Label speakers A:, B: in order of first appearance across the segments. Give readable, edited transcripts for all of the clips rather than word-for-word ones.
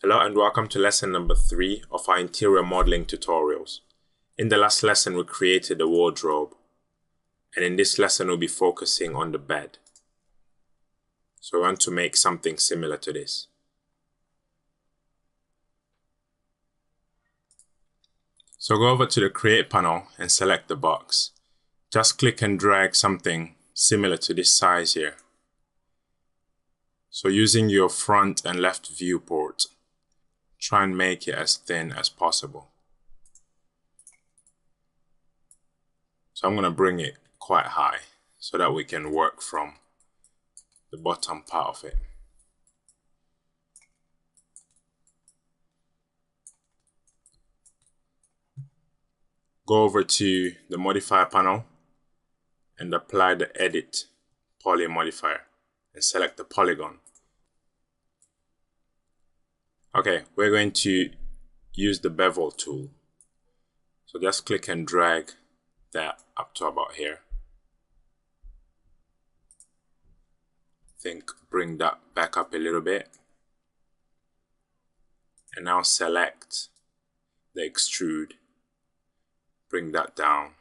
A: Hello and welcome to lesson number 3 of our interior modeling tutorials. In the last lesson we created a wardrobe, and in this lesson we'll be focusing on the bed. So we want to make something similar to this. So go over to the create panel and select the box. Just click and drag something similar to this size here. So using your front and left viewport, try and make it as thin as possible. So I'm going to bring it quite high so that we can work from the bottom part of it. Go over to the modifier panel and apply the edit poly modifier and select the polygon. Okay, we're going to use the bevel tool. So just click and drag that up to about here. Bring that back up a little bit. And now select the extrude. Bring that down.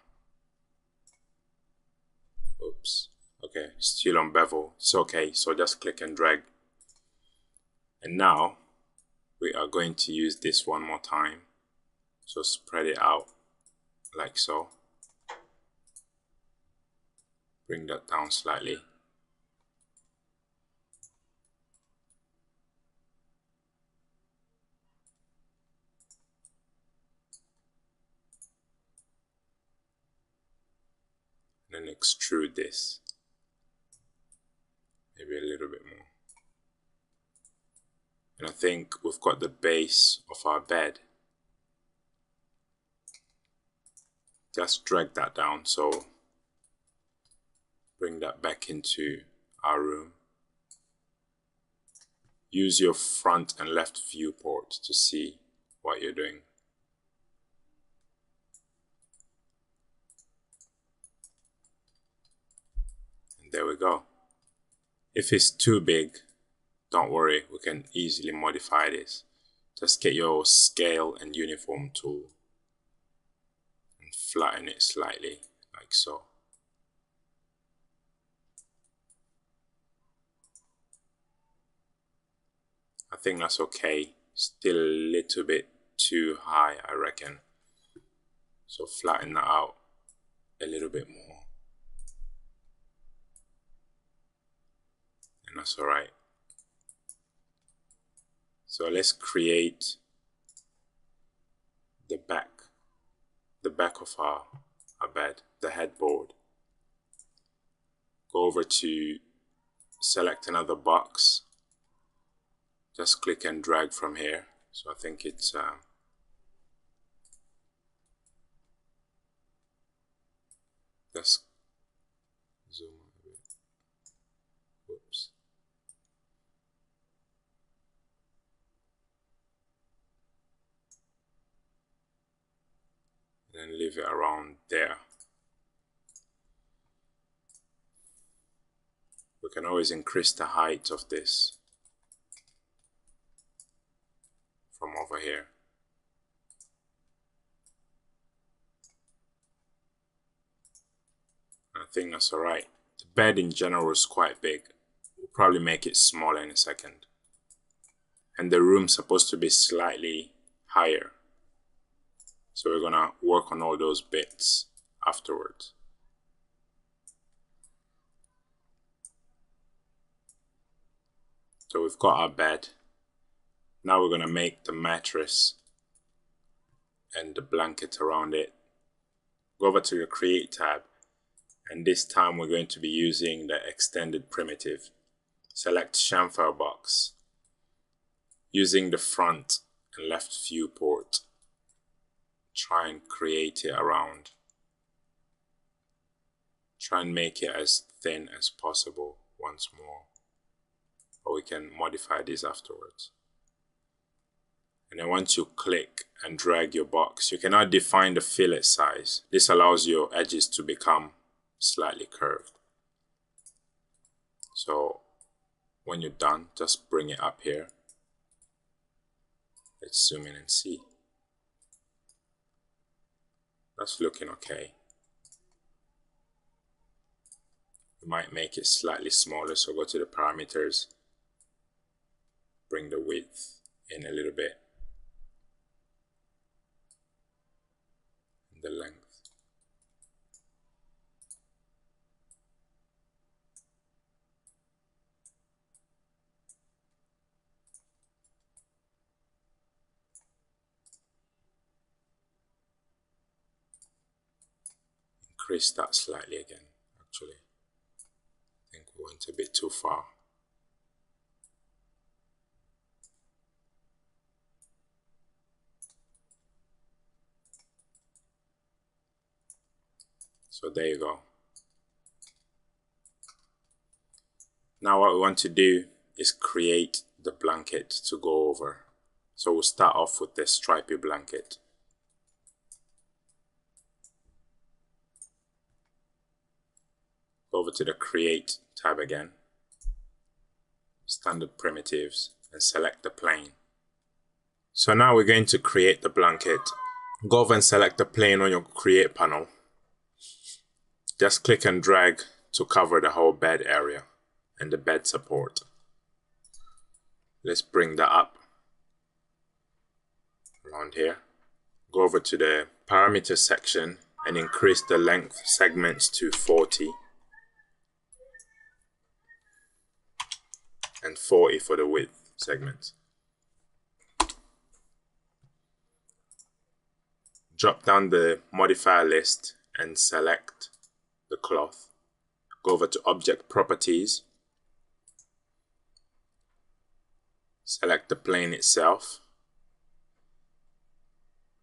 A: Oops. Okay, still on bevel. It's okay, so just click and drag. And now we are going to use this one more time. So spread it out like so. Bring that down slightly. And then extrude this. Maybe a little bit more. And I think we've got the base of our bed. Just drag that down, so bring that back into our room. Use your front and left viewport to see what you're doing. And there we go. If it's too big, don't worry, we can easily modify this. Just get your scale and uniform tool and flatten it slightly, like so. I think that's okay. Still a little bit too high, I reckon. So flatten that out a little bit more. And that's alright. So let's create the back of our bed, the headboard. Go over to select another box. Just click and drag from here. So I think it's just zoom a bit. Whoops. And then leave it around there. We can always increase the height of this from over here. I think that's alright. The bed in general is quite big. We'll probably make it smaller in a second. And the room's supposed to be slightly higher. So we're gonna work on all those bits afterwards. So we've got our bed. Now we're gonna make the mattress and the blanket around it. Go over to the Create tab, and this time we're going to be using the extended primitive. Select chamfer box. Using the front and left viewport, try and create it around. Try and make it as thin as possible once more, but we can modify this afterwards. And then once you click and drag your box, you can now define the fillet size. This allows your edges to become slightly curved. So when you're done, just bring it up here. Let's zoom in and see. That's looking okay. We might make it slightly smaller, so go to the parameters, bring the width in a little bit, and the length. Increase that slightly again, actually. I think we went a bit too far. So there you go. Now what we want to do is create the blanket to go over. So we'll start off with the stripy blanket. Go over to the Create tab again, Standard Primitives, and select the plane. So now we're going to create the blanket. Go over and select the plane on your Create panel. Just click and drag to cover the whole bed area and the bed support. Let's bring that up around here. Go over to the parameter section and increase the length segments to 40 and 40 for the width segments. Drop down the modifier list and select the cloth. Go over to Object Properties. Select the plane itself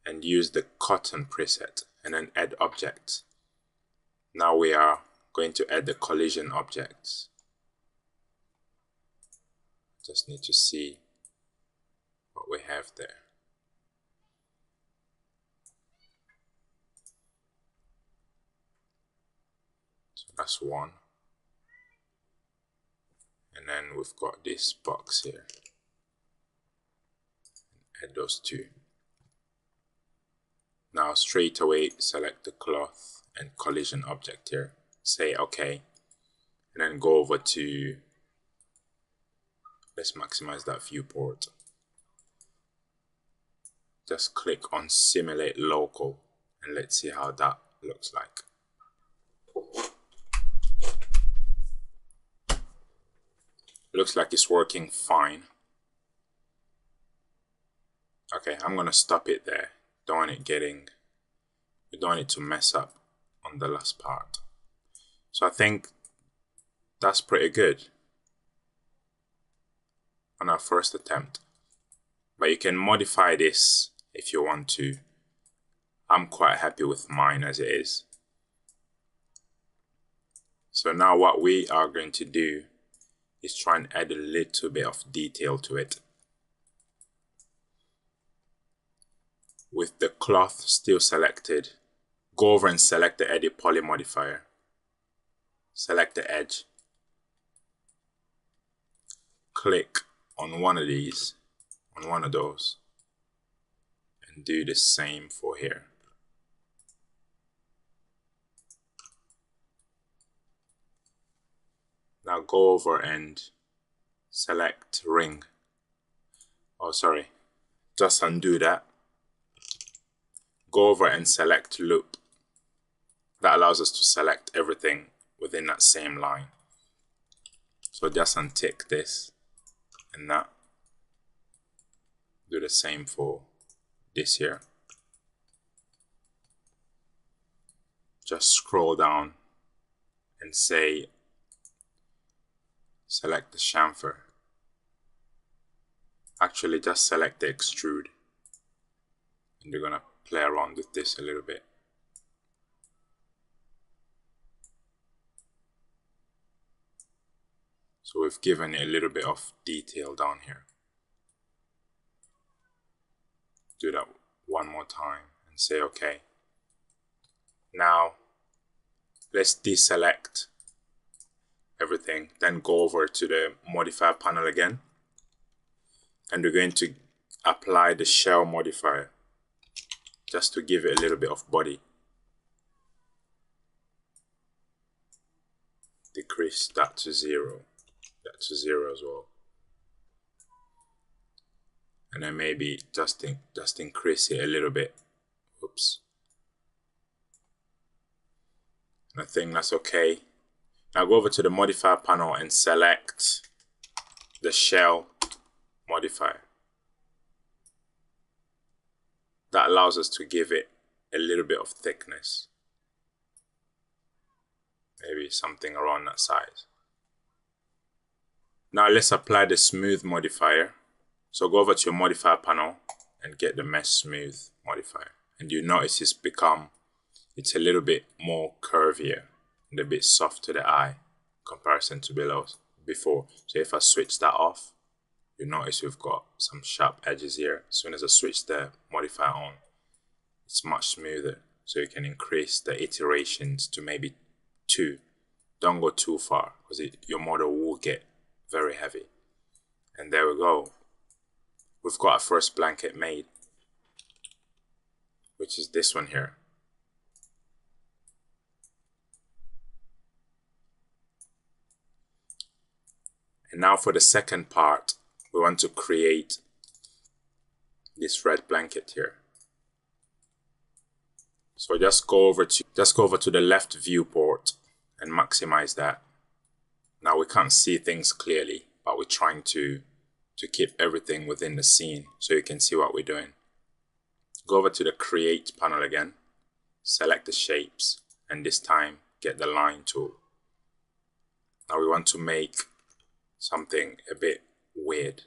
A: and use the cotton preset and then add objects. Now we are going to add the collision objects. Just need to see what we have there. So that's one. And then we've got this box here. Add those two. Now straight away select the cloth and collision object here. Say OK. And then go over to, let's maximize that viewport. Just click on Simulate Local and let's see how that looks like. Looks like it's working fine. Okay, I'm gonna stop it there. We don't want it to mess up on the last part. So I think that's pretty good on our first attempt. But you can modify this if you want to. I'm quite happy with mine as it is. So now what we are going to do is try and add a little bit of detail to it. With the cloth still selected, go over and select the Edit Poly modifier. Select the edge. Click on one of these, on one of those, and do the same for here. Now go over and select ring. Oh, sorry. Just undo that. Go over and select loop. That allows us to select everything within that same line. So just untick this and that. Do the same for this here. Just scroll down and say, select the chamfer. Actually, just select the extrude. And you're gonna play around with this a little bit. So we've given it a little bit of detail down here. Do that one more time and say OK. Now let's deselect everything, then go over to the modifier panel again, and we're going to apply the shell modifier just to give it a little bit of body. Decrease that to 0, that to 0 as well. And then maybe just increase it a little bit. Oops. And I think that's okay. Now go over to the modifier panel and select the shell modifier. That allows us to give it a little bit of thickness. Maybe something around that size. Now let's apply the smooth modifier. So go over to your modifier panel and get the mesh smooth modifier. And you notice it's a little bit more curvier and a bit soft to the eye in comparison to before. So if I switch that off, you notice we've got some sharp edges here. As soon as I switch the modifier on, it's much smoother. So you can increase the iterations to maybe 2. Don't go too far because your model will get very heavy. And there we go. We've got our first blanket made, which is this one here. And now for the second part, we want to create this red blanket here. So just go over to the left viewport and maximize that. Now we can't see things clearly, but we're trying to keep everything within the scene so you can see what we're doing. Go over to the create panel again, select the shapes, and this time get the line tool. Now we want to make something a bit weird.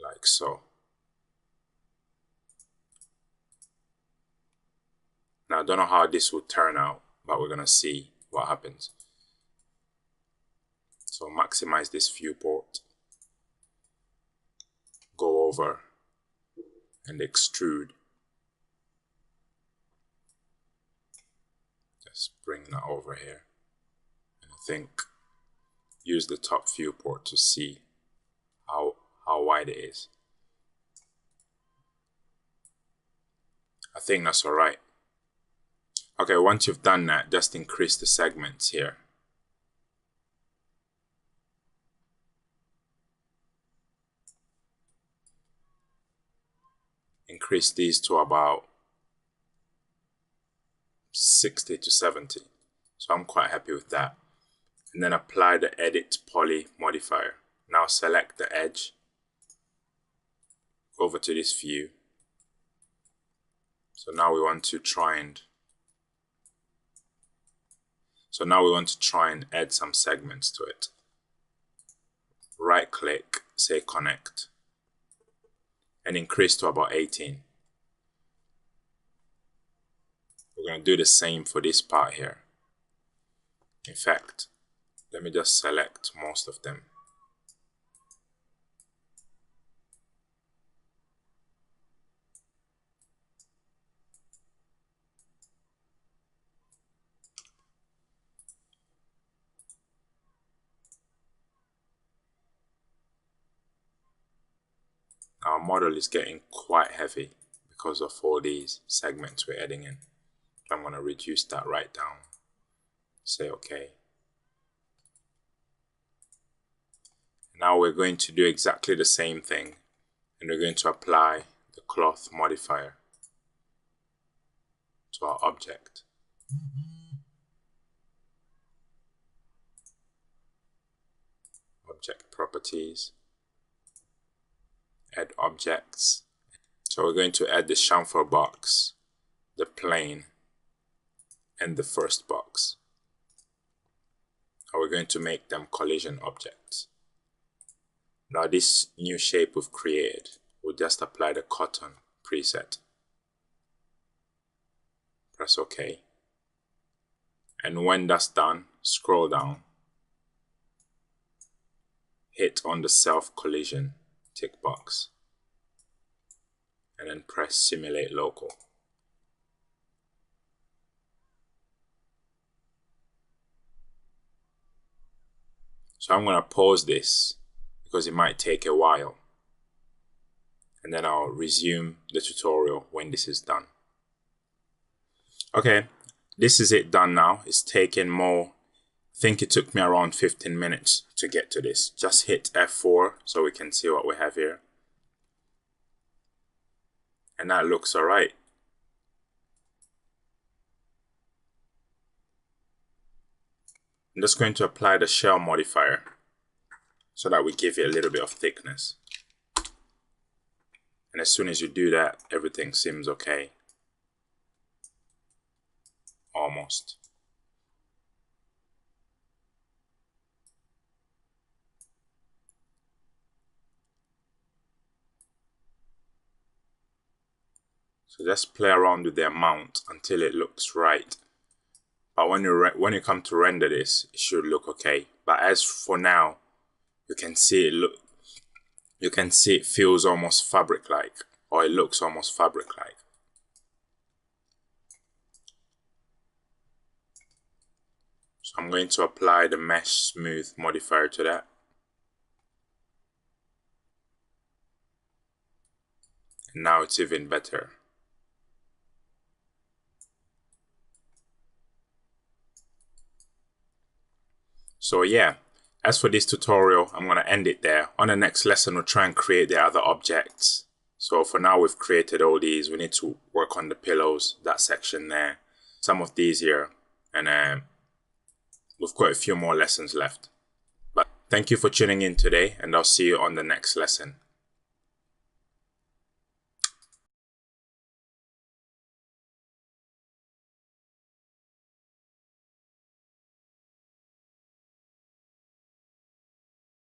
A: Like so. Now I don't know how this will turn out, but we're gonna see what happens. So maximize this viewport, go over and extrude. Just bring that over here. And I think use the top viewport to see how wide it is. I think that's all right. Okay, once you've done that, just increase the segments here. Increase these to about 60 to 70. So I'm quite happy with that. And then apply the edit poly modifier. Now select the edge. Over to this view. So now we want to try and add some segments to it. Right click, say connect, and increase to about 18. We're going to do the same for this part here. In fact, let me just select most of them. Our model is getting quite heavy because of all these segments we're adding in. I'm going to reduce that right down. Say OK. Now we're going to do exactly the same thing, and we're going to apply the cloth modifier to our object. Object properties, add objects. So we're going to add the chamfer box, the plane, and the first box. Now we're going to make them collision objects. Now this new shape we've created, we'll just apply the cotton preset. Press OK. And when that's done, scroll down. Hit on the self collision tick box. And then press simulate local. So I'm going to pause this because it might take a while. And then I'll resume the tutorial when this is done. Okay, this is it done now. It's taken more. I think it took me around 15 minutes to get to this. Just hit F4 so we can see what we have here. And that looks alright. I'm just going to apply the shell modifier so that we give it a little bit of thickness. And as soon as you do that, everything seems okay. Almost. So just play around with the amount until it looks right. But when you come to render this, it should look okay. But as for now, you can see it feels almost fabric-like, or it looks almost fabric-like. So I'm going to apply the mesh smooth modifier to that. And now it's even better. So yeah, as for this tutorial, I'm going to end it there. On the next lesson, we'll try and create the other objects. So for now, we've created all these. We need to work on the pillows, that section there, some of these here, and we've got a few more lessons left. But thank you for tuning in today, and I'll see you on the next lesson.